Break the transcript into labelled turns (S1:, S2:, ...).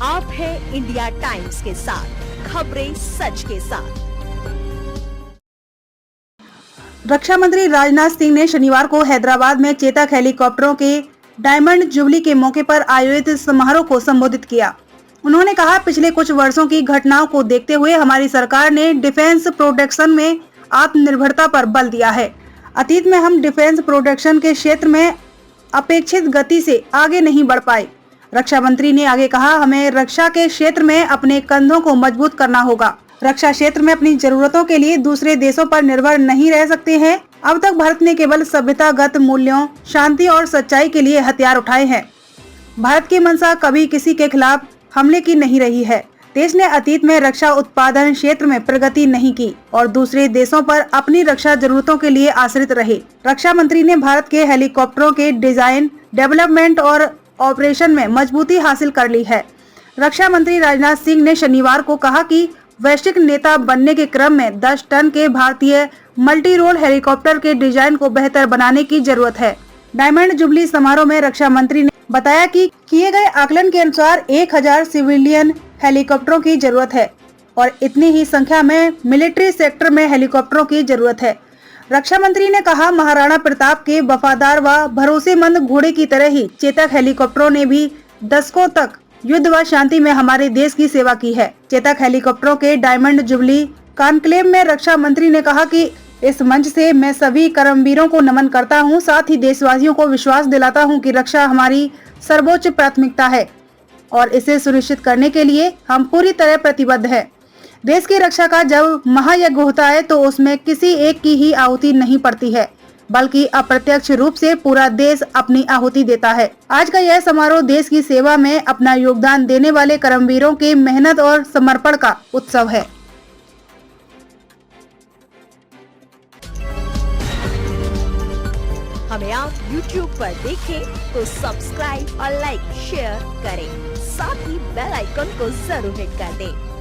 S1: आप हैं India times के साथ, खबरें सच के साथ।
S2: रक्षा मंत्री राजनाथ सिंह ने शनिवार को हैदराबाद में चेतक हेलीकॉप्टरों के डायमंड जुबली के मौके पर आयोजित समारोह को संबोधित किया। उन्होंने कहा, पिछले कुछ वर्षों की घटनाओं को देखते हुए हमारी सरकार ने डिफेंस प्रोडक्शन में आत्मनिर्भरता पर बल दिया है। अतीत में हम डिफेंस प्रोडक्शन के क्षेत्र में अपेक्षित गति से आगे नहीं बढ़ पाए। रक्षा मंत्री ने आगे कहा, हमें रक्षा के क्षेत्र में अपने कंधों को मजबूत करना होगा। रक्षा क्षेत्र में अपनी जरूरतों के लिए दूसरे देशों पर निर्भर नहीं रह सकते हैं। अब तक भारत ने केवल सभ्यतागत मूल्यों, शांति और सच्चाई के लिए हथियार उठाए हैं। भारत की मंशा कभी किसी के खिलाफ हमले की नहीं रही है। देश ने अतीत में रक्षा उत्पादन क्षेत्र में प्रगति नहीं की और दूसरे देशों पर अपनी रक्षा जरूरतों के लिए आश्रित रहे। रक्षा मंत्री ने भारत के हेलीकॉप्टरों के डिजाइन, डेवलपमेंट और ऑपरेशन में मजबूती हासिल कर ली है। रक्षा मंत्री राजनाथ सिंह ने शनिवार को कहा कि वैश्विक नेता बनने के क्रम में 10 टन के भारतीय मल्टी रोल हेलीकॉप्टर के डिजाइन को बेहतर बनाने की जरूरत है। डायमंड जुबली समारोह में रक्षा मंत्री ने बताया कि किए गए आकलन के अनुसार 1000 सिविलियन हेलीकॉप्टरों की जरूरत है और इतनी ही संख्या में मिलिट्री सेक्टर में हेलीकॉप्टरों की जरूरत है। रक्षा मंत्री ने कहा, महाराणा प्रताप के वफादार व भरोसेमंद घोड़े की तरह ही चेतक हेलीकॉप्टरों ने भी दशकों तक युद्ध व शांति में हमारे देश की सेवा की है। चेतक हेलीकॉप्टरों के डायमंड जुबली कॉन्क्लेव में रक्षा मंत्री ने कहा कि इस मंच से मैं सभी कर्मवीरों को नमन करता हूं, साथ ही देशवासियों को विश्वास दिलाता हूं कि रक्षा हमारी सर्वोच्च प्राथमिकता है और इसे सुनिश्चित करने के लिए हम पूरी तरह प्रतिबद्ध हैं। देश की रक्षा का जब महायज्ञ होता है तो उसमें किसी एक की ही आहुति नहीं पड़ती है, बल्कि अप्रत्यक्ष रूप से पूरा देश अपनी आहुति देता है। आज का यह समारोह देश की सेवा में अपना योगदान देने वाले कर्मवीरों की मेहनत और समर्पण का उत्सव है।
S1: हमें आप YouTube पर देखें तो सब्सक्राइब और लाइक शेयर करें, साथ ही बेल आइकन को जरूर हिट कर दें।